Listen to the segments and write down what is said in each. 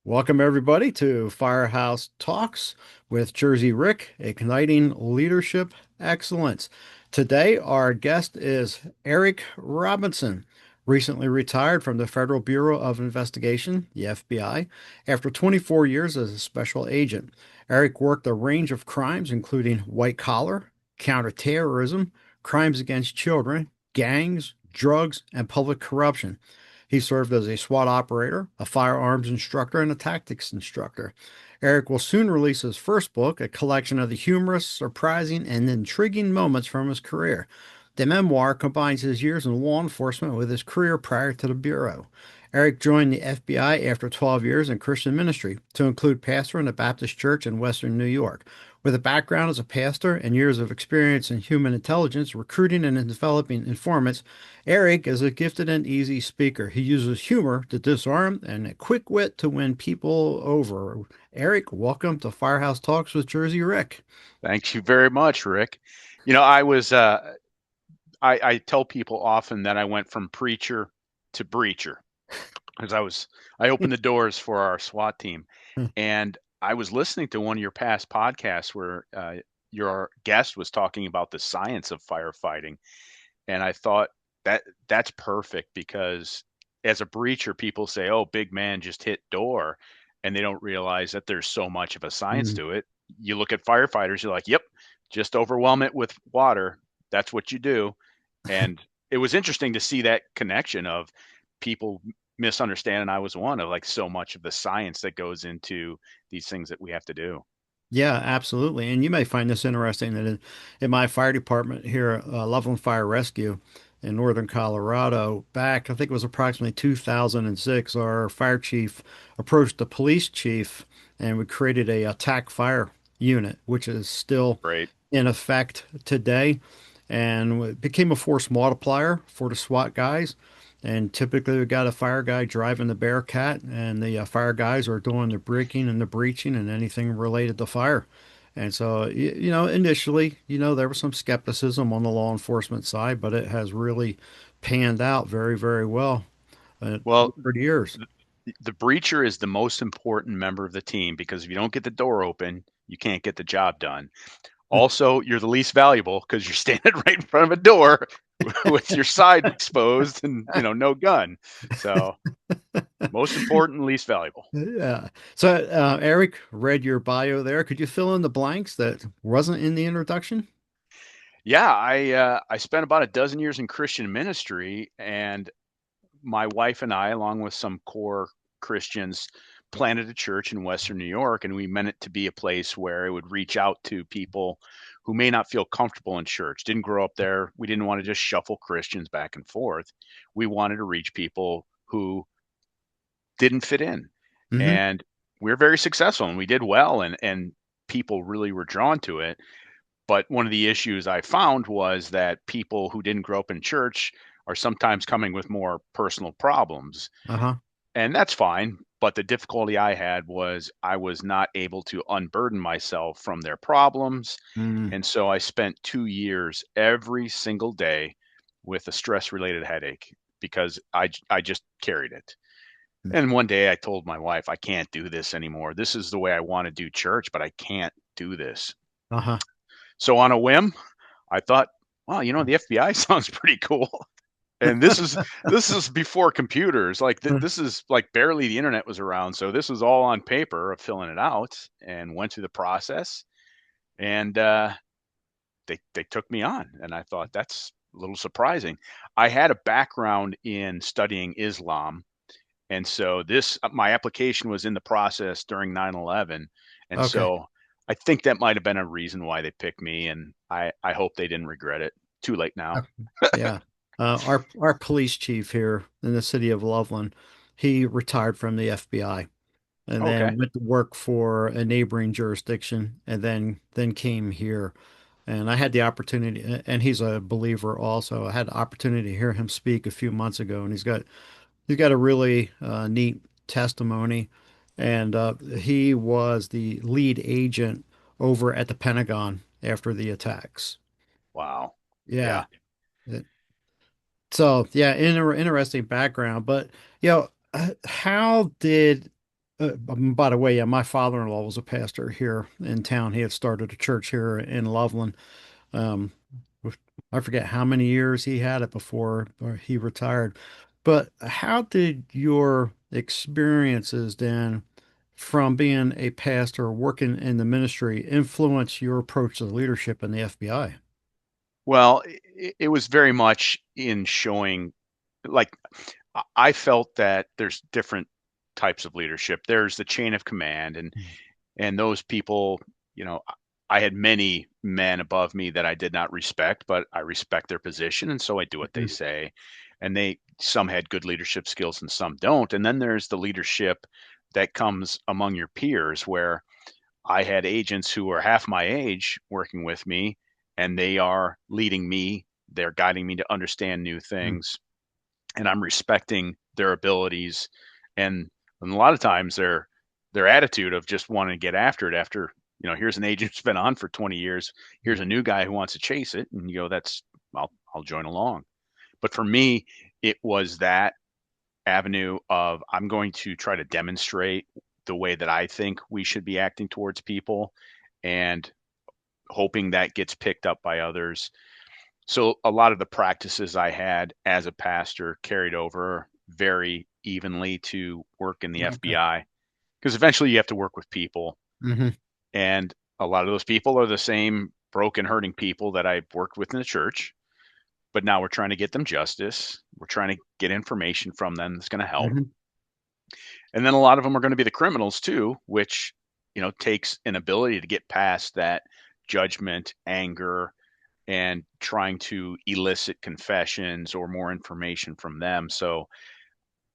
Welcome, everybody, to Firehouse Talks with Jersey Rick, igniting leadership excellence. Today, our guest is Eric Robinson, recently retired from the Federal Bureau of Investigation, the FBI, after 24 years as a special agent. Eric worked a range of crimes, including white collar, counterterrorism, crimes against children, gangs, drugs, and public corruption. He served as a SWAT operator, a firearms instructor, and a tactics instructor. Eric will soon release his first book, a collection of the humorous, surprising, and intriguing moments from his career. The memoir combines his years in law enforcement with his career prior to the Bureau. Eric joined the FBI after 12 years in Christian ministry, to include pastor in a Baptist church in Western New York. With a background as a pastor and years of experience in human intelligence, recruiting, and in developing informants, Eric is a gifted and easy speaker. He uses humor to disarm and a quick wit to win people over. Eric, welcome to Firehouse Talks with Jersey Rick. Thank you very much, Rick. I tell people often that I went from preacher to breacher because I opened the doors for our SWAT team, and I was listening to one of your past podcasts where your guest was talking about the science of firefighting, and I thought that's perfect because as a breacher, people say, "Oh, big man just hit door," and they don't realize that there's so much of a science Mm. to it. You look at firefighters, you're like, "Yep, just overwhelm it with water. That's what you do." And it was interesting to see that connection of people misunderstanding. I was one of like so much of the science that goes into these things that we have to do. Yeah, absolutely. And you may find this interesting that in my fire department here, Loveland Fire Rescue in northern Colorado, back, I think it was approximately 2006, our fire chief approached the police chief and we created a attack fire unit, which is still Right. in effect today, and it became a force multiplier for the SWAT guys. And typically, we got a fire guy driving the Bearcat, and the fire guys are doing the breaking and the breaching and anything related to fire. And so, initially, there was some skepticism on the law enforcement side, but it has really panned out very, very well Well, over the years. the breacher is the most important member of the team because if you don't get the door open, you can't get the job done. Also, you're the least valuable because you're standing right in front of a door with your side exposed and no gun. So most important, least valuable. Yeah. So, Eric, read your bio there. Could you fill in the blanks that wasn't in the introduction? Yeah, I spent about a dozen years in Christian ministry, and my wife and I, along with some core Christians, planted a church in Western New York, and we meant it to be a place where it would reach out to people who may not feel comfortable in church, didn't grow up there. We didn't want to just shuffle Christians back and forth. We wanted to reach people who didn't fit in. Hmm. And we were very successful and we did well and people really were drawn to it. But one of the issues I found was that people who didn't grow up in church are sometimes coming with more personal problems. Uh-huh. And that's fine. But the difficulty I had was I was not able to unburden myself from their problems. Mm. And so I spent 2 years every single day with a stress related headache because I just carried it. And one day I told my wife, I can't do this anymore. This is the way I want to do church, but I can't do this. Uh-huh. So on a whim, I thought, well, the FBI sounds pretty cool. And this is before computers. Like this is like barely the internet was around. So this was all on paper of filling it out and went through the process. And they took me on. And I thought that's a little surprising. I had a background in studying Islam. And so this my application was in the process during 9/11. And Okay. so I think that might have been a reason why they picked me, and I hope they didn't regret it. Too late now. Yeah. Our police chief here in the city of Loveland, he retired from the FBI and Okay. then went to work for a neighboring jurisdiction and then came here. And I had the opportunity, and he's a believer also. I had the opportunity to hear him speak a few months ago, and he's got a really neat testimony. And he was the lead agent over at the Pentagon after the attacks. Wow. Yeah. Yeah. So yeah, interesting background. But how did By the way, yeah, my father-in-law was a pastor here in town. He had started a church here in Loveland. Um, with- I forget how many years he had it before he retired. But how did your experiences then from being a pastor working in the ministry influence your approach to leadership in the FBI? Well, it was very much in showing, like, I felt that there's different types of leadership. There's the chain of command, and those people, you know, I had many men above me that I did not respect, but I respect their position, and so I do what they Mhm. say. And some had good leadership skills and some don't. And then there's the leadership that comes among your peers, where I had agents who are half my age working with me, and they are leading me. They're guiding me to understand new Mhm. things, and I'm respecting their abilities. And a lot of times their attitude of just wanting to get after it after, here's an agent who's been on for 20 years. Here's a new guy who wants to chase it. And you go, I'll join along. But for me, it was that avenue of I'm going to try to demonstrate the way that I think we should be acting towards people, and hoping that gets picked up by others. So a lot of the practices I had as a pastor carried over very evenly to work in the Okay. FBI, because eventually you have to work with people, Hmm. and a lot of those people are the same broken, hurting people that I worked with in the church. But now we're trying to get them justice. We're trying to get information from them that's going to help. Hmm. And then a lot of them are going to be the criminals too, which, takes an ability to get past that judgment, anger, and trying to elicit confessions or more information from them. So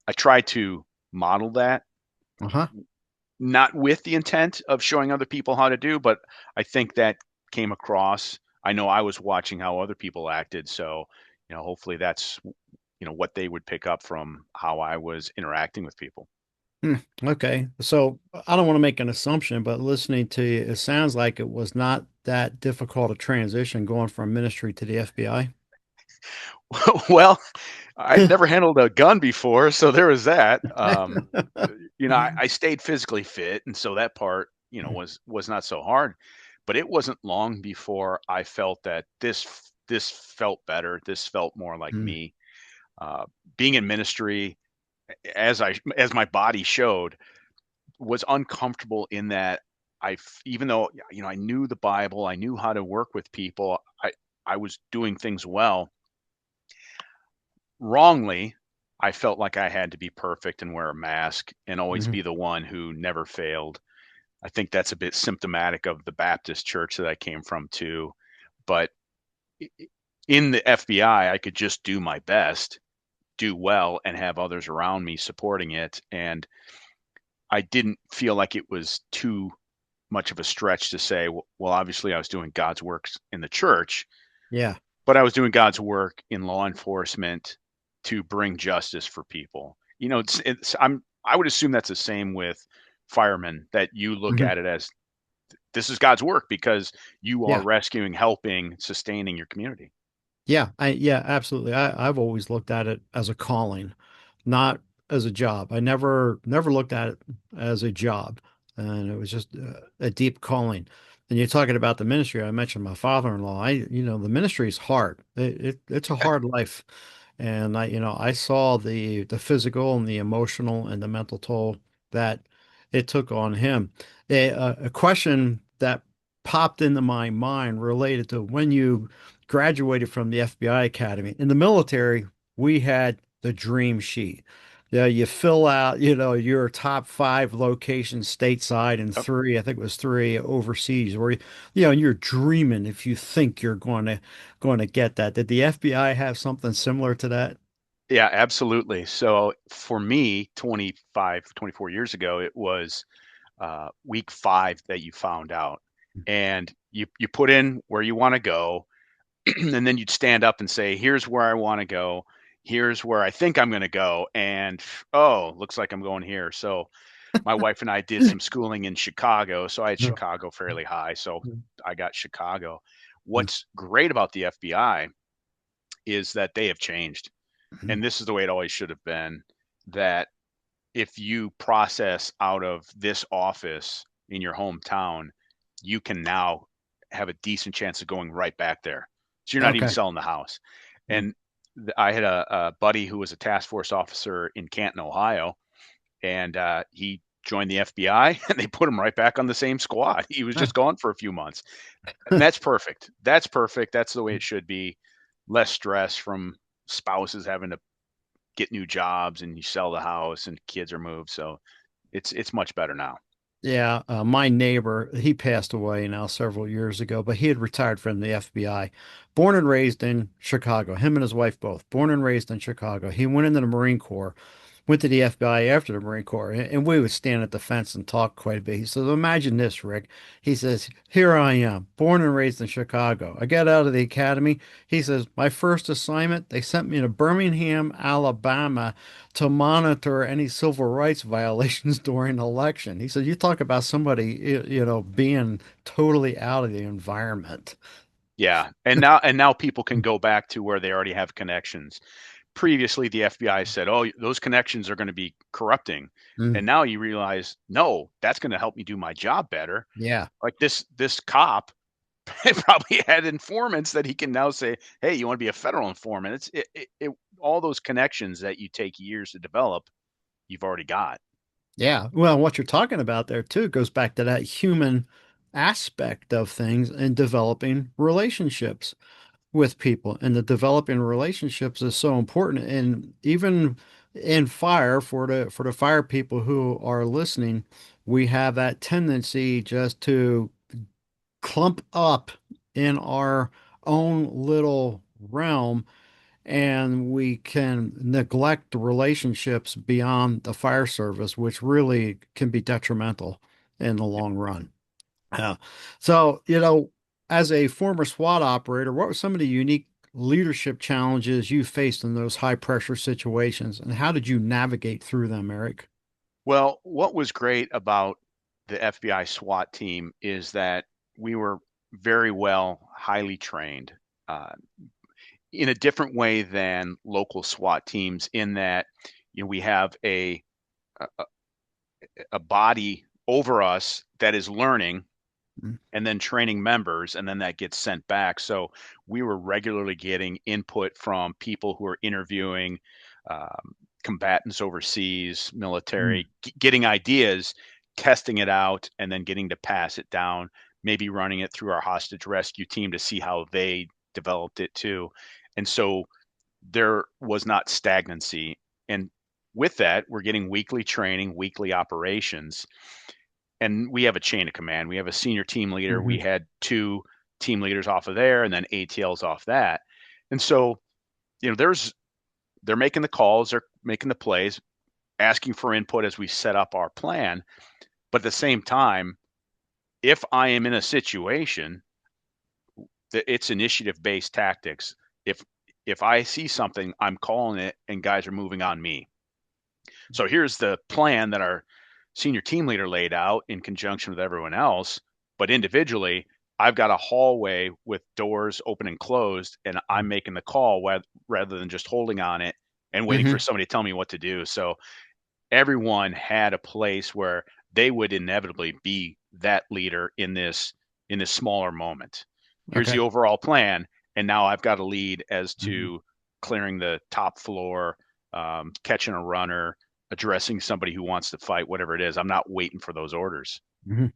I try to model that, Uh-huh. not with the intent of showing other people how to do, but I think that came across. I know I was watching how other people acted. So, hopefully that's, what they would pick up from how I was interacting with people. Hmm. Okay. So I don't want to make an assumption, but listening to you, it sounds like it was not that difficult a transition going from ministry to the FBI. Well, I'd never handled a gun before, so there was that. I stayed physically fit, and so that part, was not so hard. But it wasn't long before I felt that this felt better. This felt more like Mm. me. Uh, Being in ministry, as my body showed, was uncomfortable in that even though I knew the Bible, I knew how to work with people, I was doing things well. Wrongly, I felt like I had to be perfect and wear a mask and always Mhm. be the one who never failed. I think that's a bit symptomatic of the Baptist church that I came from too. But in the FBI, I could just do my best, do well, and have others around me supporting it. And I didn't feel like it was too much of a stretch to say, well, obviously I was doing God's works in the church, Yeah. but I was doing God's work in law enforcement to bring justice for people. I would assume that's the same with firemen, that you look Mhm. at it as this is God's work because you are Yeah. rescuing, helping, sustaining your community. Yeah, absolutely. I've always looked at it as a calling, not as a job. I never looked at it as a job, and it was just a deep calling. And you're talking about the ministry. I mentioned my father-in-law. The ministry is hard. It's a hard life, and I saw the physical and the emotional and the mental toll that it took on him. A question that popped into my mind related to when you graduated from the FBI Academy. In the military, we had the dream sheet. Yeah, you fill out, your top five locations stateside and Yep. three, I think it was three overseas, where and you're dreaming if you think you're going to get that. Did the FBI have something similar to that? Yeah, absolutely. So for me, 25, 24 years ago, it was week 5 that you found out, and you put in where you want to go, and then you'd stand up and say, "Here's where I want to go. Here's where I think I'm going to go." And oh, looks like I'm going here. So my wife and I did some schooling in Chicago, so I had No. Chicago fairly high. So I got Chicago. What's great about the FBI is that they have changed, and this is the way it always should have been. That if you process out of this office in your hometown, you can now have a decent chance of going right back there. So you're not even Okay. selling the house. Mm. And I had a buddy who was a task force officer in Canton, Ohio, and he joined the FBI and they put him right back on the same squad. He was Huh. just gone for a few months. And that's perfect. That's perfect. That's the way it should be. Less stress from spouses having to get new jobs and you sell the house and kids are moved. So it's much better now. Yeah, my neighbor, he passed away now several years ago, but he had retired from the FBI. Born and raised in Chicago, him and his wife both, born and raised in Chicago. He went into the Marine Corps, went to the FBI after the Marine Corps, and we would stand at the fence and talk quite a bit. He says, "Imagine this, Rick." He says, "Here I am, born and raised in Chicago. I got out of the academy." He says, "My first assignment, they sent me to Birmingham, Alabama to monitor any civil rights violations during an election." He said, "You talk about somebody, being totally out of the environment." Yeah. And now people can go back to where they already have connections. Previously the FBI said, "Oh, those connections are going to be corrupting." Mm, And now you realize, no, that's going to help me do my job better. yeah. Like this cop probably had informants that he can now say, "Hey, you want to be a federal informant?" All those connections that you take years to develop, you've already got. Yeah. Well, what you're talking about there too goes back to that human aspect of things and developing relationships with people. And the developing relationships is so important. And even in fire, for the fire people who are listening, we have that tendency just to clump up in our own little realm, and we can neglect the relationships beyond the fire service, which really can be detrimental in the long run. Yeah. So, as a former SWAT operator, what were some of the unique leadership challenges you faced in those high pressure situations, and how did you navigate through them, Eric? Well, what was great about the FBI SWAT team is that we were very well, highly trained uh, in a different way than local SWAT teams. In that, we have a, a body over us that is learning Mm, and then training members, and then that gets sent back. So we were regularly getting input from people who are interviewing combatants overseas, mm, military, getting ideas, testing it out, and then getting to pass it down, maybe running it through our hostage rescue team to see how they developed it too. And so there was not stagnancy. And with that, we're getting weekly training, weekly operations, and we have a chain of command. We have a senior team leader. We mhm, had two team leaders off of there, and then ATLs off that. And so, they're making the calls, they're making the plays, asking for input as we set up our plan. But at the same time, if I am in a situation that it's initiative based tactics, if if I see something, I'm calling it, and guys are moving on me. So here's the plan that our senior team leader laid out in conjunction with everyone else. But individually, I've got a hallway with doors open and closed, and I'm making the call rather than just holding on it and waiting for mhm, somebody to tell me what to do. So everyone had a place where they would inevitably be that leader in this smaller moment. Here's the okay. overall plan, and now I've got a lead as Mhm, to clearing the top floor, catching a runner, addressing somebody who wants to fight, whatever it is. I'm not waiting for those orders. mhm.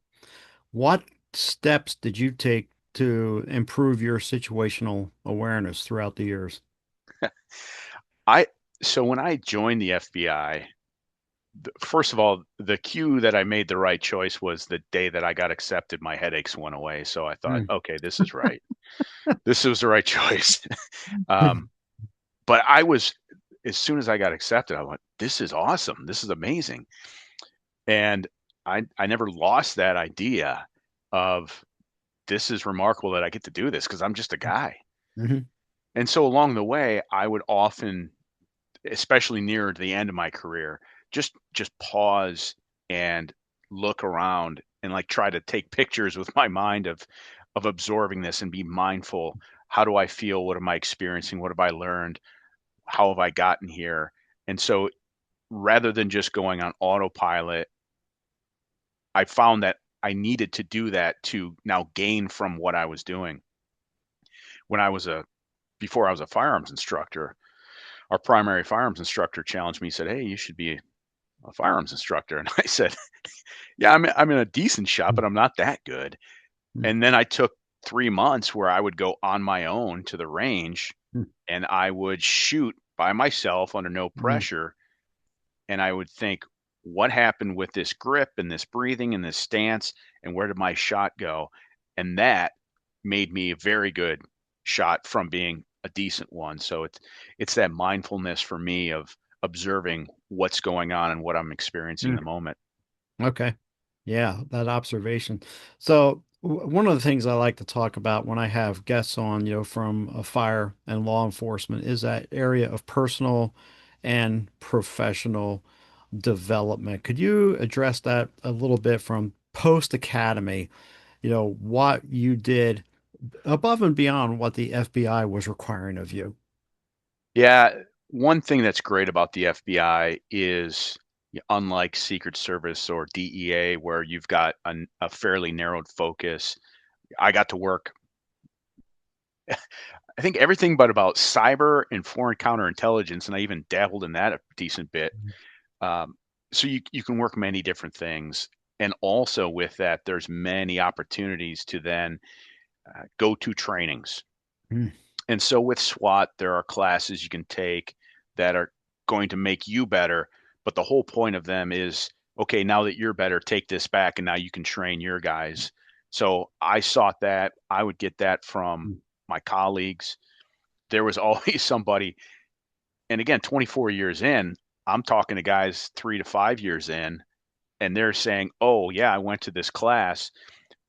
What steps did you take to improve your situational awareness throughout the years? I so when I joined the FBI, first of all, the cue that I made the right choice was the day that I got accepted. My headaches went away, so I thought, Mm. okay, this is right. This was the right choice. um, but I was, as soon as I got accepted, I went, this is awesome. This is amazing. And I never lost that idea of this is remarkable that I get to do this because I'm just a guy. Mhm, And so along the way, I would often, especially near the end of my career, just pause and look around and like try to take pictures with my mind of absorbing this and be mindful. How do I feel? What am I experiencing? What have I learned? How have I gotten here? And so rather than just going on autopilot, I found that I needed to do that to now gain from what I was doing. When I was a Before I was a firearms instructor, our primary firearms instructor challenged me, said, "Hey, you should be a firearms instructor." And I said, "Yeah, I'm in a decent shop, but I'm not that good." And then I took 3 months where I would go on my own to the range, and I would shoot by myself under no pressure, and I would think, "What happened with this grip and this breathing and this stance, and where did my shot go?" And that made me a very good shot from being a decent one. So it's that mindfulness for me of observing what's going on and what I'm experiencing in the moment. Okay. Yeah, that observation. So one of the things I like to talk about when I have guests on, from a fire and law enforcement is that area of personal and professional development. Could you address that a little bit from post academy, what you did above and beyond what the FBI was requiring of you? Yeah, one thing that's great about the FBI is, unlike Secret Service or DEA, where you've got a fairly narrowed focus, I got to work, I think, everything but about cyber and foreign counterintelligence, and I even dabbled in that a decent bit. Um, so you can work many different things, and also with that, there's many opportunities to then go to trainings. Mm, And so with SWAT, there are classes you can take that are going to make you better. But the whole point of them is, okay, now that you're better, take this back and now you can train your guys. So I sought that. I would get that from mm, my colleagues. There was always somebody, and again, 24 years in, I'm talking to guys 3 to 5 years in, and they're saying, "Oh, yeah, I went to this class.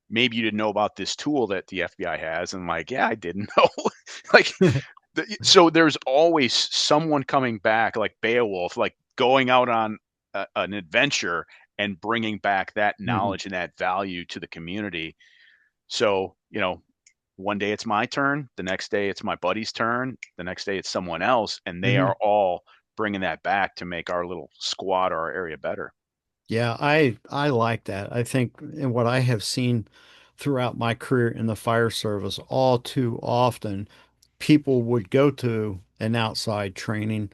Maybe you didn't know about this tool that the FBI has." And I'm like, "Yeah, I didn't know." Like, so there's always someone coming back like Beowulf, like going out on an adventure and bringing back that mhm, knowledge and that value to the community. So, one day it's my turn, the next day it's my buddy's turn, the next day it's someone else, and they mhm. are all bringing that back to make our little squad or our area better. Yeah, I like that. I think in what I have seen throughout my career in the fire service, all too often people would go to an outside training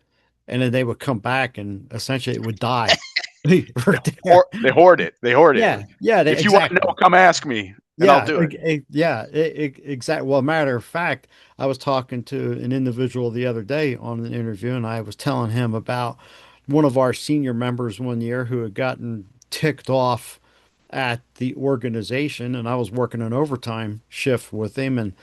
and then they would come back and essentially it would die right there. They hoard it. They hoard it. Yeah, yeah, If you want to know, exactly. come ask me, and I'll Yeah, do it. yeah, exactly. Well, matter of fact, I was talking to an individual the other day on an interview, and I was telling him about one of our senior members one year who had gotten ticked off at the organization, and I was working an overtime shift with him, and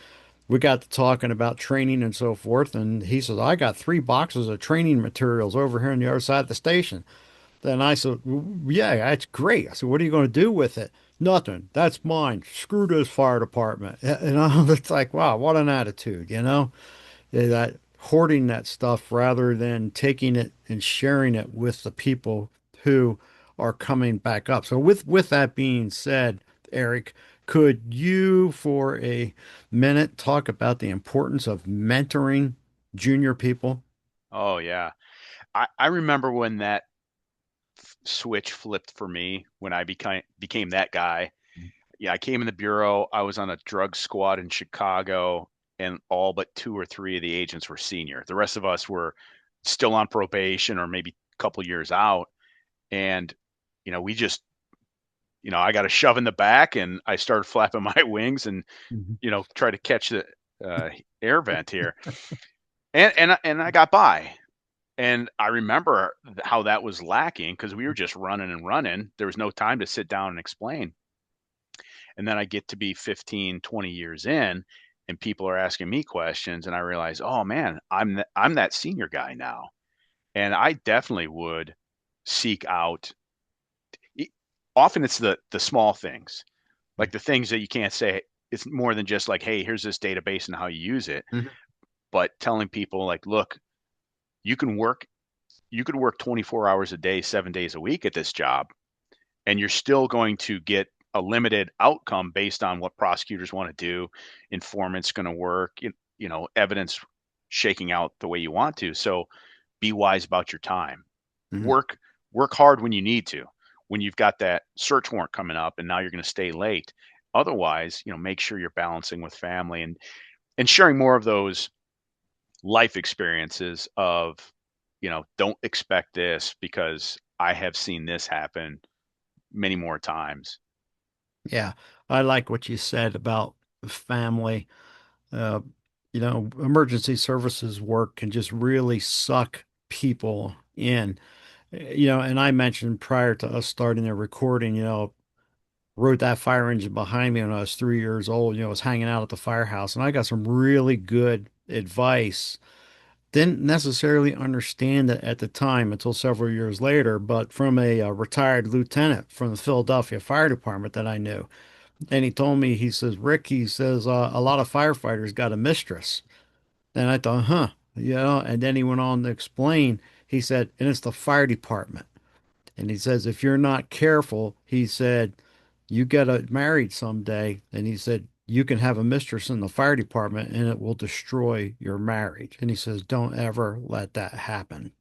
we got to talking about training and so forth. And he says, I got 3 boxes of training materials over here on the other side of the station. Then I said, yeah, that's great. I said, what are you going to do with it? Nothing. That's mine. Screw this fire department. It's like, wow, what an attitude, that hoarding that stuff rather than taking it and sharing it with the people who are coming back up. So with that being said, Eric, could you for a minute talk about the importance of mentoring junior people? Oh yeah. I remember when that switch flipped for me when I became that guy. Yeah, I came in the bureau. I was on a drug squad in Chicago, and all but 2 or 3 of the agents were senior. The rest of us were still on probation or maybe a couple years out. And we just, I got a shove in the back, and I started flapping my wings and Mhm. try to catch the uh, air vent here, and I got by. And I remember how that was lacking because we were just running and running. There was no time to sit down and explain. And then I get to be 15, 20 years in, and people are asking me questions, and I realize, oh man, I'm that senior guy now. And I definitely would seek out. e- Often it's the small things, like the things that you can't say. It's more than just like, hey, here's this database and how you use it, Mhm. but telling people like, look, you can work you could work 24 hours a day, 7 days a week at this job, and you're still going to get a limited outcome based on what prosecutors want to do, informants going to work, evidence shaking out the way you want to. So be wise about your time. Mhm. Work hard when you need to. When you've got that search warrant coming up and now you're going to stay late. Otherwise, make sure you're balancing with family and sharing more of those life experiences of, don't expect this because I have seen this happen many more times. Yeah, I like what you said about family. Uh, Emergency services work can just really suck people in. And I mentioned prior to us starting the recording, rode that fire engine behind me when I was 3 years old. I was hanging out at the firehouse, and I got some really good advice. Didn't necessarily understand it at the time until several years later, but from a retired lieutenant from the Philadelphia Fire Department that I knew. And he told me, he says, Rick, he says, a lot of firefighters got a mistress. And I thought, huh, and then he went on to explain, he said, and it's the fire department. And he says, if you're not careful, he said, you get married someday. And he said, you can have a mistress in the fire department and it will destroy your marriage. And he says, don't ever let that happen.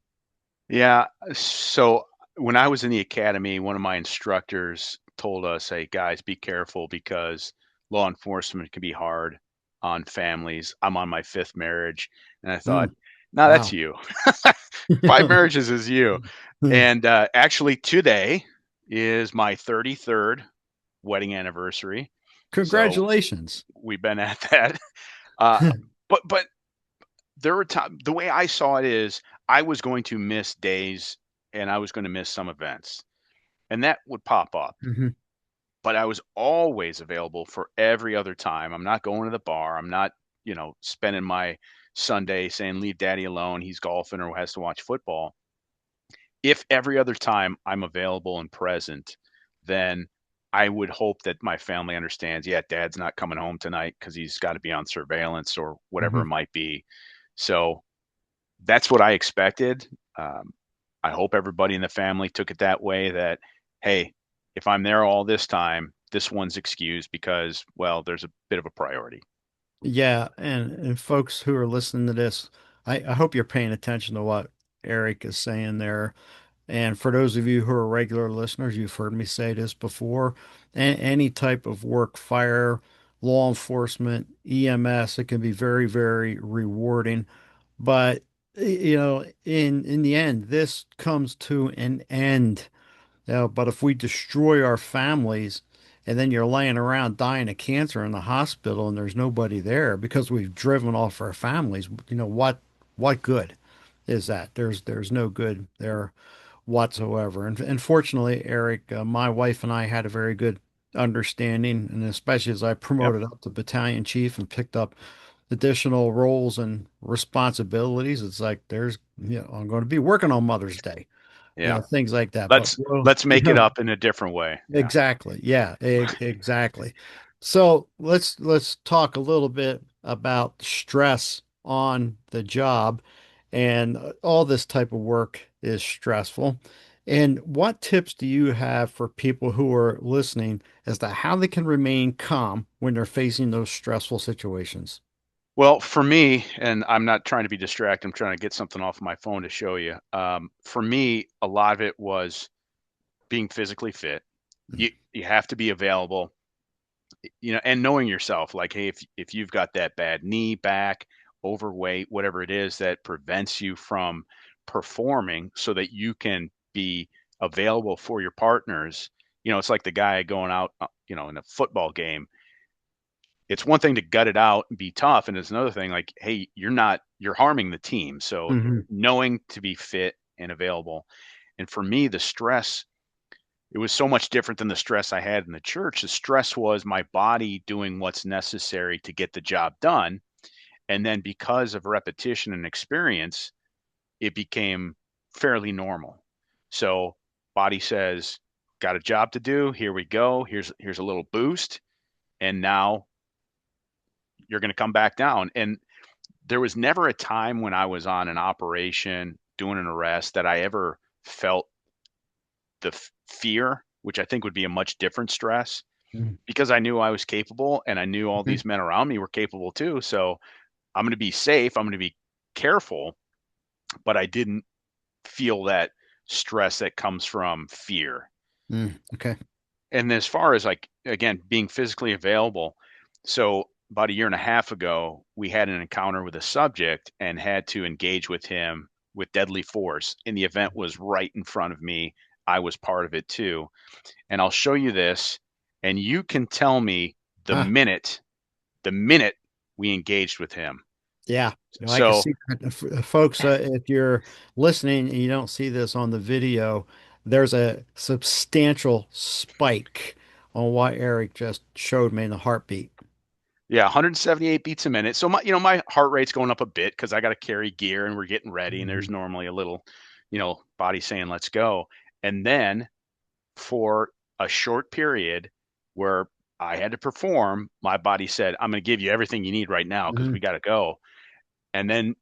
Yeah. So when I was in the academy, one of my instructors told us, hey, guys, be careful because law enforcement can be hard on families. I'm on my fifth marriage. And I thought, Mm, no, that's wow. you. Five marriages is you. And actually, today is my 33rd wedding anniversary. So Congratulations. we've been at that. Uh, but there were times the way I saw it is I was going to miss days and I was going to miss some events, and that would pop up. Mhm. But I was always available for every other time. I'm not going to the bar. I'm not, spending my Sunday saying, leave daddy alone. He's golfing or has to watch football. If every other time I'm available and present, then I would hope that my family understands, yeah, dad's not coming home tonight because he's got to be on surveillance or whatever Mhm. it might be. So that's what I expected. Um, I hope everybody in the family took it that way that, hey, if I'm there all this time, this one's excused because, well, there's a bit of a priority. Yeah, and folks who are listening to this, I hope you're paying attention to what Eric is saying there. And for those of you who are regular listeners, you've heard me say this before. Any type of work, fire, law enforcement, EMS, it can be very, very rewarding. But in the end, this comes to an end. But if we destroy our families and then you're laying around dying of cancer in the hospital and there's nobody there because we've driven off our families, what good is that? There's no good there whatsoever. And fortunately, Eric, my wife and I had a very good understanding, and especially as I Yep. promoted up to battalion chief and picked up additional roles and responsibilities, it's like I'm going to be working on Mother's Day, Yeah. things like that. But Let's let's make it up in a different way. Yeah. exactly. Yeah, exactly. So let's talk a little bit about stress on the job, and all this type of work is stressful. And what tips do you have for people who are listening as to how they can remain calm when they're facing those stressful situations? Well, for me, and I'm not trying to be distracted, I'm trying to get something off my phone to show you. For me, a lot of it was being physically fit. You have to be available, and knowing yourself, like, hey, if you've got that bad knee, back, overweight, whatever it is that prevents you from performing so that you can be available for your partners. It's like the guy going out, in a football game. It's one thing to gut it out and be tough, and it's another thing like, hey, you're harming the team. So Hmm. knowing to be fit and available. And for me, the stress, it was so much different than the stress I had in the church. The stress was my body doing what's necessary to get the job done. And then because of repetition and experience, it became fairly normal. So body says, got a job to do. Here we go. Here's a little boost. And now you're going to come back down. And there was never a time when I was on an operation doing an arrest that I ever felt the fear, which I think would be a much different stress because I knew I was capable and I knew all Hmm. these men around me were capable too. So I'm going to be safe. I'm going to be careful, but I didn't feel that stress that comes from fear. Okay. And as far as like, again, being physically available, so about a year and a half ago, we had an encounter with a subject and had to engage with him with deadly force. And the event was right in front of me. I was part of it too. And I'll show you this, and you can tell me the Ah, minute, the minute we engaged with him. yeah. I can So see that. Folks, if you're listening and you don't see this on the video, there's a substantial spike on what Eric just showed me in the heartbeat. yeah, 178 beats a minute. So my heart rate's going up a bit because I got to carry gear and we're getting ready, and there's Mhm. normally a little, body saying, let's go. And then for a short period where I had to perform, my body said, I'm going to give you everything you need right now because Mhm. we got to go. And then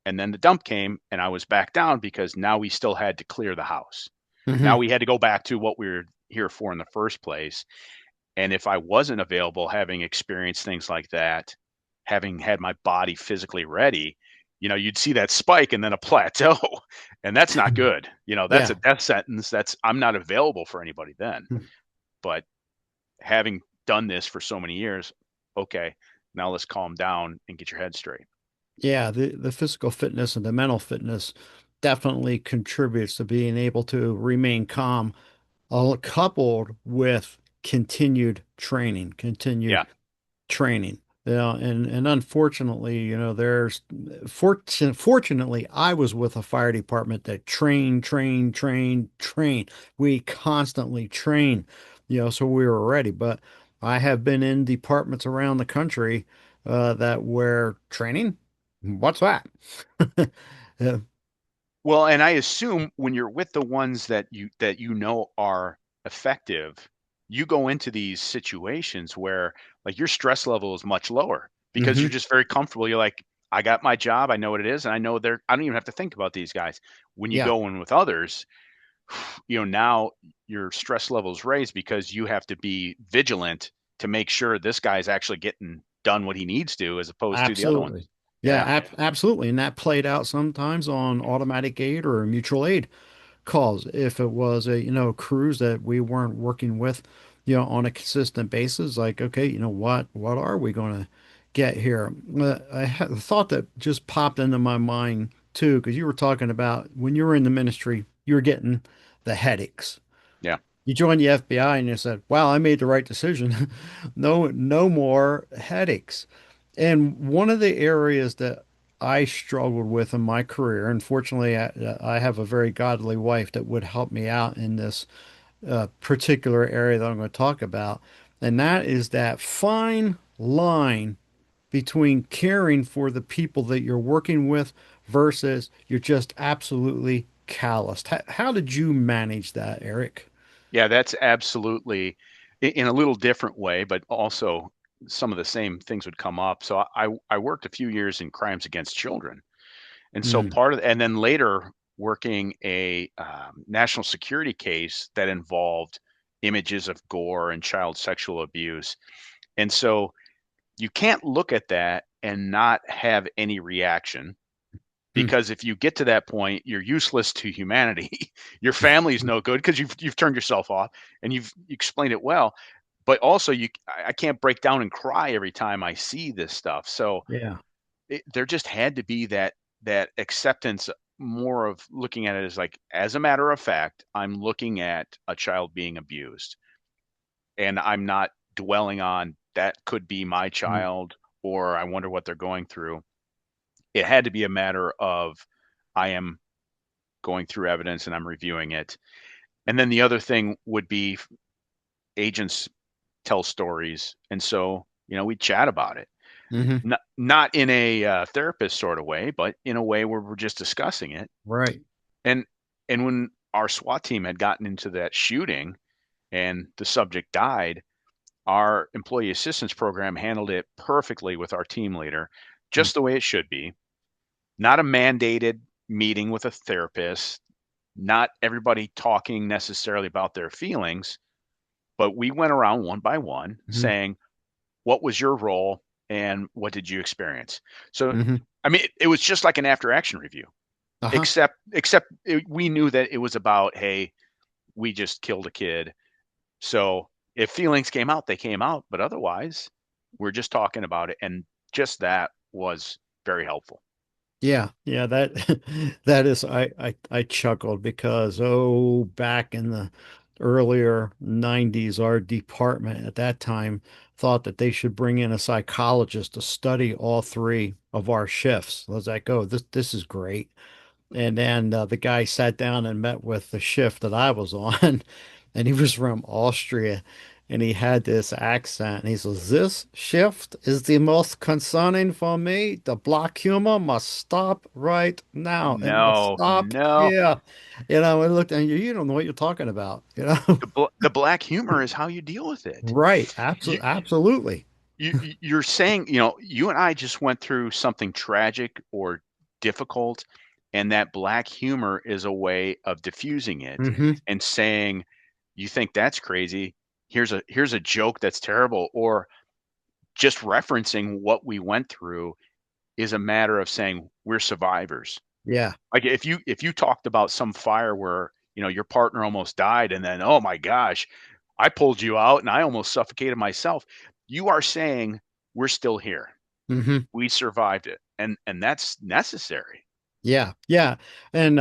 the dump came and I was back down because now we still had to clear the house. Now Mhm. we had to go back to what we were here for in the first place. And if I wasn't available, having experienced things like that, having had my body physically ready, you'd see that spike and then a plateau. And that's not good. That's Yeah. a death sentence. I'm not available for anybody then. But having done this for so many years, okay, now let's calm down and get your head straight. Yeah, the physical fitness and the mental fitness definitely contributes to being able to remain calm, coupled with continued Yeah. training. Yeah, and unfortunately, fortunately, I was with a fire department that train. We constantly train, so we were ready. But I have been in departments around the country that were training. What's that? Yeah. Well, and I assume when you're with the ones that are effective, you go into these situations where like your stress level is much lower because you're Hmm. just very comfortable. You're like, I got my job, I know what it is, and I don't even have to think about these guys. When you Yeah, go in with others, now your stress level is raised because you have to be vigilant to make sure this guy's actually getting done what he needs to as opposed to the other ones. absolutely. Yeah, Yeah. absolutely. And that played out sometimes on automatic aid or mutual aid calls. If it was a, crews that we weren't working with, on a consistent basis, like, okay, what are we going to get here? I had a thought that just popped into my mind too, because you were talking about when you were in the ministry, you were getting the headaches. Yeah. You joined the FBI and you said, "Wow, I made the right decision. No more headaches." And one of the areas that I struggled with in my career, unfortunately, I have a very godly wife that would help me out in this particular area that I'm going to talk about, and that is that fine line between caring for the people that you're working with versus you're just absolutely calloused. How did you manage that, Eric? Yeah, that's absolutely in a little different way, but also some of the same things would come up. So I worked a few years in crimes against children, and so Mm, part of, and then later working a national security case that involved images of gore and child sexual abuse, and so you can't look at that and not have any reaction mm, because if you get to that point, you're useless to humanity. Your family's no good because you've turned yourself off and you've explained it well. But also, I can't break down and cry every time I see this stuff. So yeah. there just had to be that acceptance, more of looking at it as like, as a matter of fact, I'm looking at a child being abused, and I'm not dwelling on that could be my Mm, child or I wonder what they're going through. It had to be a matter of I am going through evidence and I'm reviewing it. And then the other thing would be agents tell stories. And so, we chat about it. hmm. Not in a therapist sort of way, but in a way where we're just discussing it. Right. And when our SWAT team had gotten into that shooting and the subject died, our employee assistance program handled it perfectly with our team leader, Mm, just the way it should be. Not a mandated meeting with a therapist, not everybody talking necessarily about their feelings, but we went around one by one mhm, saying, what was your role and what did you experience? So, mhm. I mean, it was just like an after action review. Uh-huh. Except we knew that it was about, hey, we just killed a kid. So if feelings came out, they came out, but otherwise, we're just talking about it, and just that was very helpful. Yeah, yeah, that that is I chuckled because back in the earlier 90s, our department at that time thought that they should bring in a psychologist to study all three of our shifts. I was like, oh, this is great. And then the guy sat down and met with the shift that I was on, and he was from Austria, and he had this accent. And he says, "This shift is the most concerning for me. The black humor must stop right now. It must No, stop no. here." I looked at you. You don't know what you're talking about. The black humor is how you deal with it. Right? You, Absolutely, absolutely. you're saying, you and I just went through something tragic or difficult, and that black humor is a way of diffusing it Hmm. and saying, you think that's crazy. Here's a joke that's terrible, or just referencing what we went through is a matter of saying we're survivors. Yeah. Like if you talked about some fire where, your partner almost died, and then, oh my gosh, I pulled you out and I almost suffocated myself. You are saying we're still here. Hmm. We survived it. And that's necessary. Yeah, yeah. And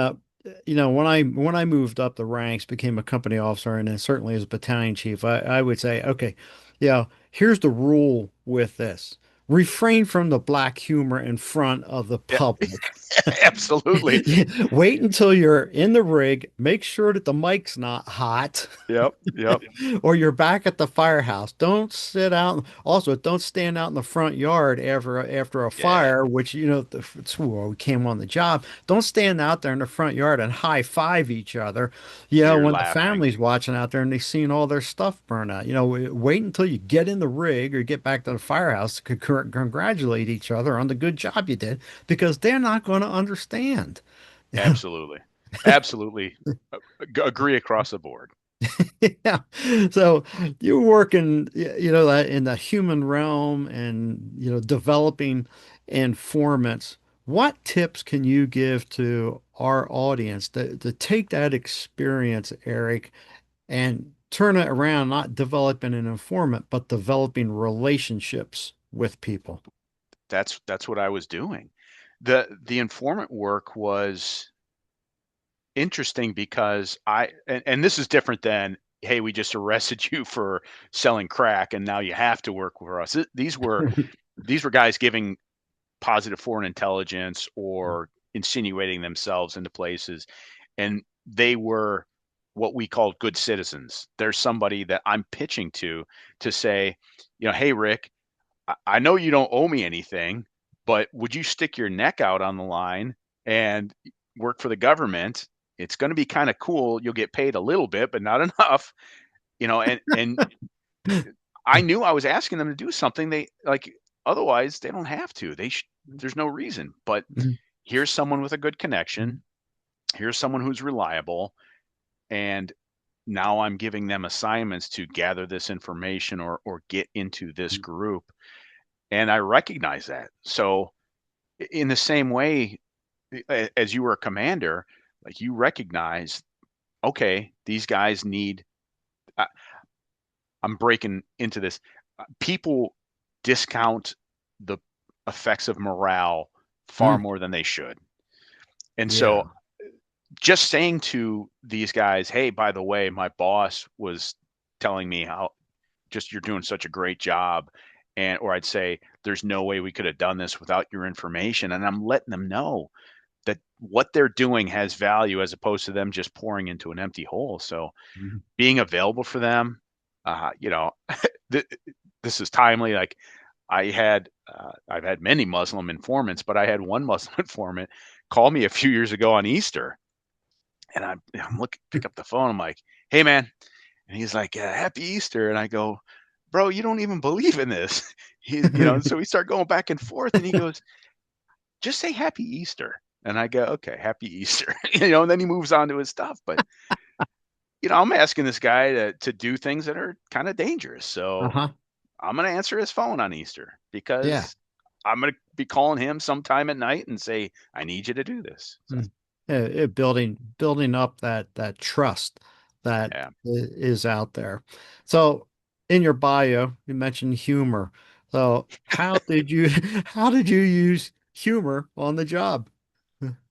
when I moved up the ranks, became a company officer, and then certainly as a battalion chief, I would say, okay, yeah, here's the rule with this. Refrain from the black humor in front of the Yeah, public. absolutely. Wait until you're in the rig, make sure that the mic's not hot. Yep, yep. Or you're back at the firehouse. Don't sit out. Also, don't stand out in the front yard after a Yeah. fire, which it's where we came on the job. Don't stand out there in the front yard and high five each other. You're When the laughing. family's watching out there and they've seen all their stuff burn out. Wait until you get in the rig or get back to the firehouse to congratulate each other on the good job you did because they're not going to understand. Absolutely. Absolutely. Agree across the board. Yeah. So you're working, in the human realm and, developing informants. What tips can you give to our audience to take that experience, Eric, and turn it around, not developing an informant, but developing relationships with people? That's what I was doing. The informant work was interesting because and this is different than, hey, we just arrested you for selling crack and now you have to work for us. These were guys giving positive foreign intelligence or insinuating themselves into places, and they were what we called good citizens. There's somebody that I'm pitching to say, hey Rick, I know you don't owe me anything, but would you stick your neck out on the line and work for the government? It's going to be kind of cool. You'll get paid a little bit, but not enough, and I knew I was asking them to do something they like, otherwise they don't have to. There's no reason. But here's someone with a good connection. Here's someone who's reliable, and now I'm giving them assignments to gather this information or get into this group, and I recognize that. So in the same way, as you were a commander, like, you recognize, okay, these guys need. I, I'm breaking into this. People discount the effects of morale far Mm, more than they should, and so yeah. just saying to these guys, hey, by the way, my boss was telling me how just you're doing such a great job, and or I'd say there's no way we could have done this without your information, and I'm letting them know that what they're doing has value as opposed to them just pouring into an empty hole. So Mhm. being available for them, th- this is timely. Like, I've had many Muslim informants, but I had one Muslim informant call me a few years ago on Easter, and I'm looking, pick up the phone. I'm like, hey man, and he's like, happy Easter, and I go, bro, you don't even believe in this. So we start going back and forth, and he goes, just say happy Easter. And I go, okay, happy Easter. And then he moves on to his stuff. But, I'm asking this guy to do things that are kind of dangerous. So Uh-huh. I'm going to answer his phone on Easter Yeah. because I'm going to be calling him sometime at night and say, I need you to do this. So, building up that trust that Yeah. is out there. So in your bio, you mentioned humor. So how did you how did you use humor on the job?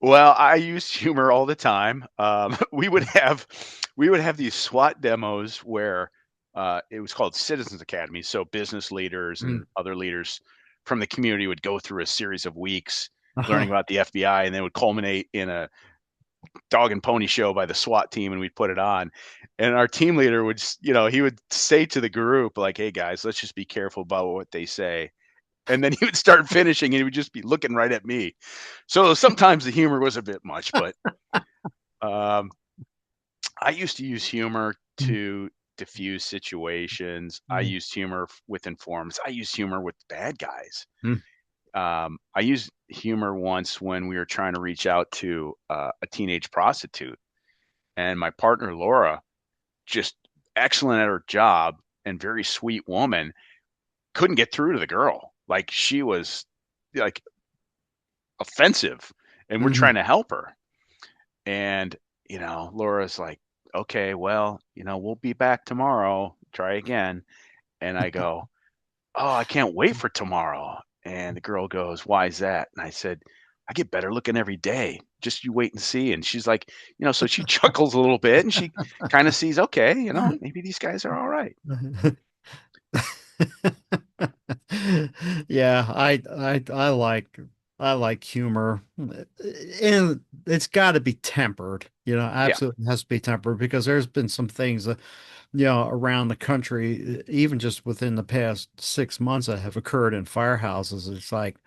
Well, I used humor all the time. We would have these SWAT demos where it was called Citizens Academy. So business leaders Mm. and other leaders from the community would go through a series of weeks Uh-huh. learning about the FBI, and then would culminate in a dog and pony show by the SWAT team, and we'd put it on. And our team leader would, he would say to the group, like, "Hey guys, let's just be careful about what they say." And then he would start finishing, and he would just be looking right at me. So sometimes the humor was a bit much, but um, I used to use humor to diffuse situations. I Mm. used humor with informants. I used humor with bad guys. Mm. I used humor once when we were trying to reach out to a teenage prostitute, and my partner Laura, just excellent at her job and very sweet woman, couldn't get through to the girl. Like she was like offensive, and we're Mhm. trying to help her. And, Laura's like, okay, well, we'll be back tomorrow. Try again. And I go, oh, I can't wait for tomorrow. And the girl goes, why is that? And I said, I get better looking every day. Just you wait and see. And she's like, so she chuckles a little bit and she kind of sees, okay, maybe these guys are all right. Yeah, I like humor, and it's got to be tempered. Yeah. Absolutely has to be tempered because there's been some things that around the country, even just within the past 6 months, that have occurred in firehouses. It's like,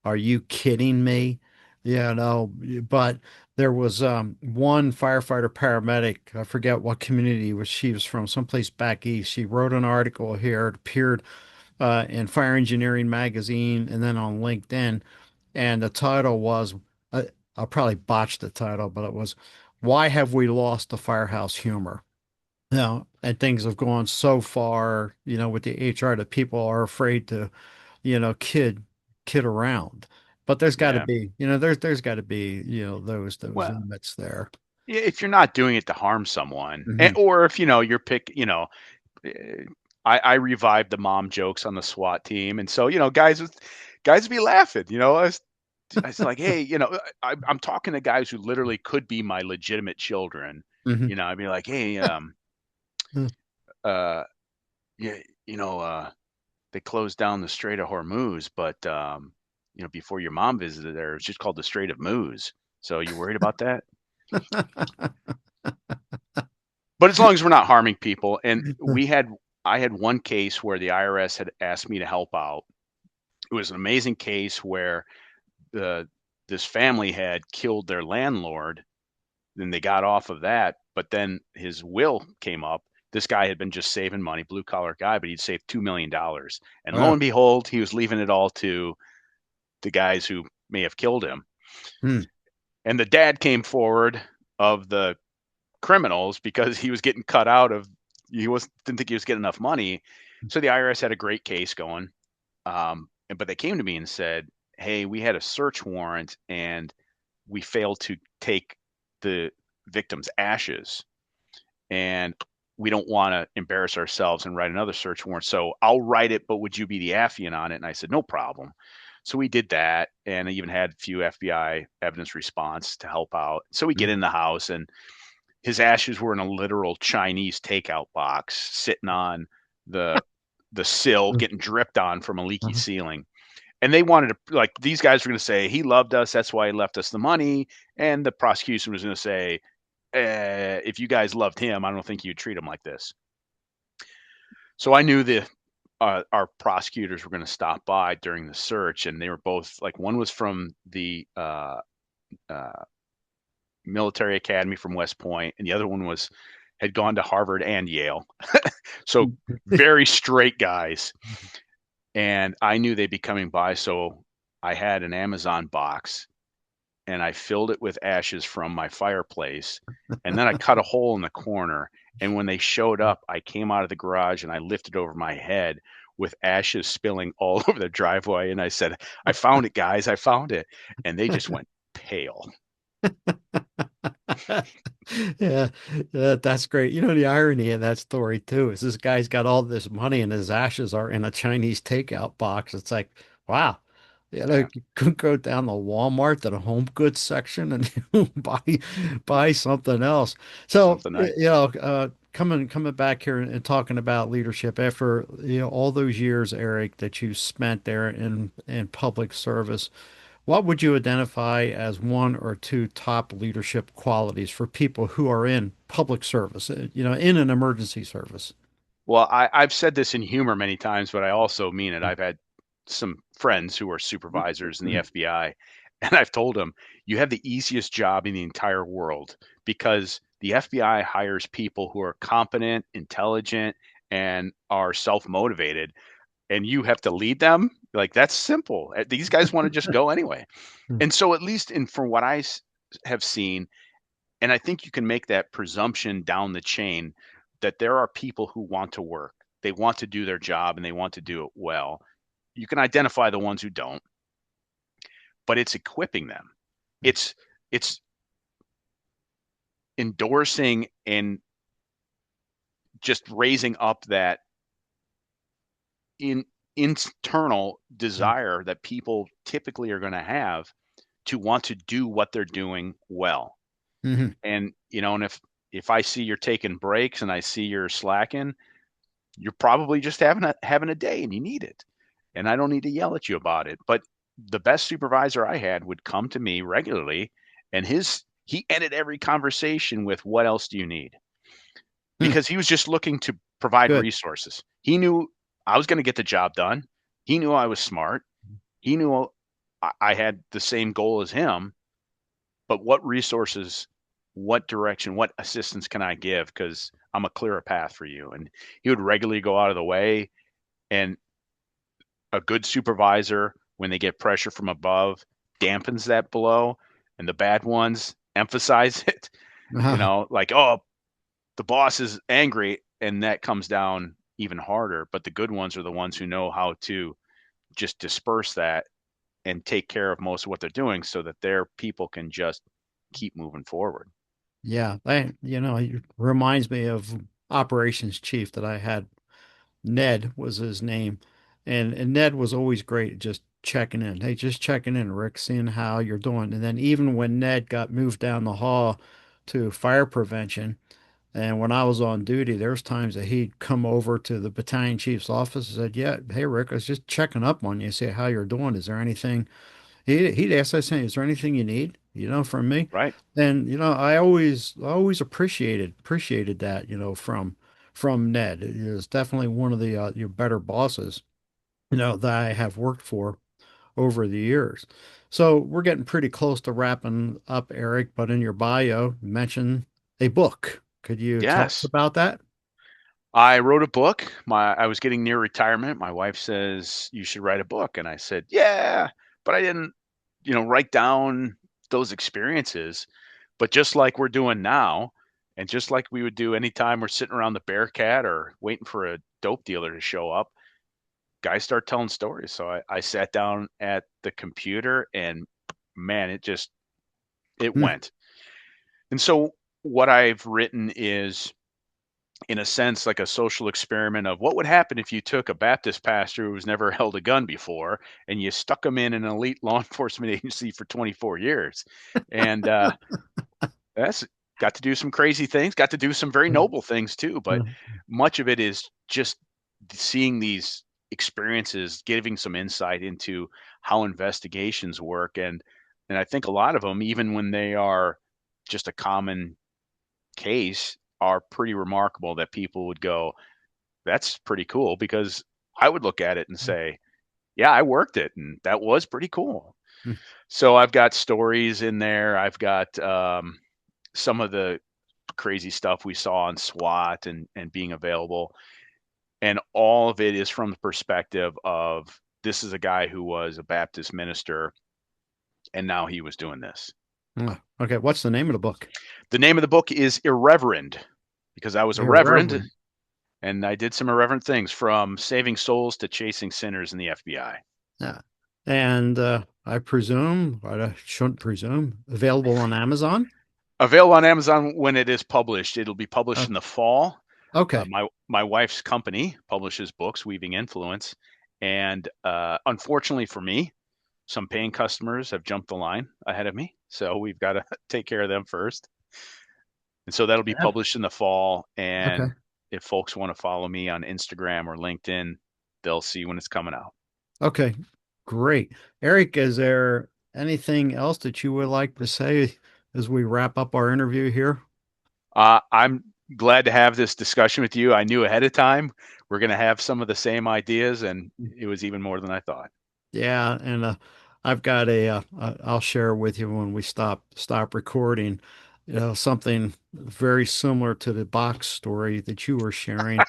are you kidding me? Yeah, no, but there was one firefighter paramedic. I forget what community was she was from, someplace back east. She wrote an article here. It appeared in Fire Engineering Magazine and then on LinkedIn. And the title was, uh, I'll probably botch the title, but it was, "Why Have We Lost the Firehouse Humor?" And things have gone so far, with the HR that people are afraid to, kid around. But there's got to Yeah. be, there's got to be, those Well, limits there. yeah, if you're not doing it to harm someone, Hmm. or if, you're eh, I revived the mom jokes on the SWAT team, and so guys would be laughing. I was like, hey, I'm talking to guys who literally could be my legitimate children. Hmm. I'd be like, hey, uh, yeah, they closed down the Strait of Hormuz, but before your mom visited there, it's just called the Strait of Moose. So you worried about that? But as long as we're not harming people, and I had one case where the IRS had asked me to help out. It was an amazing case where the this family had killed their landlord, then they got off of that, but then his will came up. This guy had been just saving money, blue collar guy, but he'd saved $2 million. And lo Oh. and behold, he was leaving it all to the guys who may have killed him. Hmm. And the dad came forward of the criminals because he was getting cut out of, he was didn't think he was getting enough money. So the IRS had a great case going. But they came to me and said, hey, we had a search warrant and we failed to take the victim's ashes, and we don't want to embarrass ourselves and write another search warrant. So I'll write it, but would you be the affiant on it? And I said, no problem. So we did that, and I even had a few FBI evidence response to help out. So we get in the house, and his ashes were in a literal Chinese takeout box sitting on the the sill, getting dripped on from a leaky Uh-huh. ceiling. And they wanted to, like, these guys were going to say he loved us, that's why he left us the money, and the prosecution was going to say, if you guys loved him, I don't think you'd treat him like this. So I knew our prosecutors were going to stop by during the search, and they were both like, one was from the uh, military academy from West Point, and the other one had gone to Harvard and Yale. So very straight guys. And I knew they'd be coming by, so I had an Amazon box and I filled it with ashes from my fireplace. And then I cut a hole in the corner. And when they showed up, I came out of the garage and I lifted over my head with ashes spilling all over the driveway. And I said, I found it, guys. I found it. And they just went pale. Yeah, that's great. You know, the irony of that story too is this guy's got all this money and his ashes are in a Chinese takeout box. It's like, wow, Yeah, you could go down to Walmart to the home goods section and buy something else. So, something nice. coming back here and talking about leadership after all those years, Eric, that you spent there in public service. What would you identify as one or two top leadership qualities for people who are in public service, in an emergency service? Well, I've said this in humor many times, but I also mean it. I've had some friends who are supervisors in the FBI, and I've told them, you have the easiest job in the entire world because the FBI hires people who are competent, intelligent, and are self-motivated, and you have to lead them. Like, that's simple. These guys want to just go anyway. And so, at least in from what have seen, and I think you can make that presumption down the chain that there are people who want to work. They want to do their job and they want to do it well. You can identify the ones who don't, but it's equipping them. It's it's endorsing and just raising up that in internal desire that people typically are going to have to want to do what they're doing well. Hmm. And and if I see you're taking breaks and I see you're slacking, you're probably just having a day and you need it. And I don't need to yell at you about it. But the best supervisor I had would come to me regularly and he ended every conversation with, what else do you need? Because he was just looking to provide Good. resources. He knew I was going to get the job done. He knew I was smart. He knew I had the same goal as him, but what resources, what direction, what assistance can I give? Because I'm a clearer path for you. And he would regularly go out of the way. And a good supervisor, when they get pressure from above, dampens that blow. And the bad ones emphasize it, like, oh, the boss is angry. And that comes down even harder. But the good ones are the ones who know how to just disperse that and take care of most of what they're doing so that their people can just keep moving forward. Yeah, it reminds me of operations chief that I had. Ned was his name. And Ned was always great at just checking in. Hey, just checking in, Rick, seeing how you're doing. And then even when Ned got moved down the hall to fire prevention, and when I was on duty, there's times that he'd come over to the battalion chief's office and said, "Yeah, hey Rick, I was just checking up on you, see how you're doing. Is there anything?" He'd ask us, "Is there anything you need, from me?" Right. And I always appreciated that, from Ned. He was definitely one of the your better bosses, that I have worked for over the years. So we're getting pretty close to wrapping up, Eric, but in your bio, you mentioned a book. Could you tell us Yes. about that? I wrote a book. I was getting near retirement. My wife says you should write a book, and I said, "Yeah," but I didn't, write down those experiences. But just like we're doing now, and just like we would do anytime we're sitting around the Bearcat or waiting for a dope dealer to show up, guys start telling stories. So I sat down at the computer, and man, it Hmm. went. And so what I've written is, in a sense, like a social experiment of what would happen if you took a Baptist pastor who's never held a gun before and you stuck him in an elite law enforcement agency for 24 years. And that's got to do some crazy things, got to do some very noble things too. But much of it is just seeing these experiences, giving some insight into how investigations work. And I think a lot of them, even when they are just a common case, are pretty remarkable that people would go, that's pretty cool, because I would look at it and say, yeah, I worked it and that was pretty cool. So I've got stories in there. I've got some of the crazy stuff we saw on SWAT and being available. And all of it is from the perspective of, this is a guy who was a Baptist minister and now he was doing this. Okay, what's the name of the book? The name of the book is Irreverend, because I was a reverend Irreverent. and I did some irreverent things, from saving souls to chasing sinners in the FBI. Yeah. And I shouldn't presume, available on Amazon? Available on Amazon when it is published. It'll be published Uh, in the fall. okay. My wife's company publishes books, Weaving Influence, and unfortunately for me, some paying customers have jumped the line ahead of me, so we've got to take care of them first. And so that'll be Yeah. published in the fall. And Okay. if folks want to follow me on Instagram or LinkedIn, they'll see when it's coming out. Okay. Great. Eric, is there anything else that you would like to say as we wrap up our interview here? I'm glad to have this discussion with you. I knew ahead of time we're going to have some of the same ideas, and it was even more than I thought. Yeah, and I've got I'll share with you when we stop recording, something very similar to the box story that you were sharing.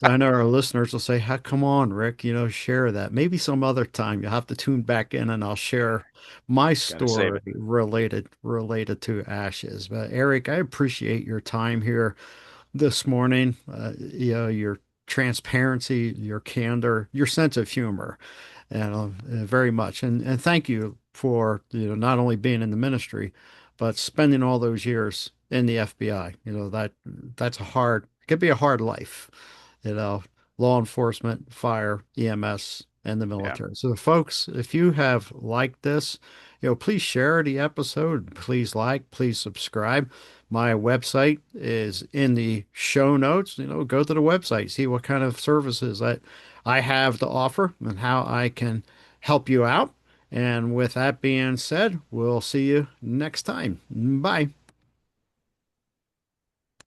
I know our listeners will say, "How come on, Rick, share that." Maybe some other time you'll have to tune back in and I'll share my Gonna save story it. related to ashes. But Eric, I appreciate your time here this morning. Your transparency, your candor, your sense of humor, and very much. And thank you for not only being in the ministry, but spending all those years in the FBI. That's it could be a hard life. You know, law enforcement, fire, EMS, and the Yeah. military. So, folks, if you have liked this, please share the episode. Please like, please subscribe. My website is in the show notes. Go to the website, see what kind of services I have to offer and how I can help you out. And with that being said, we'll see you next time. Bye.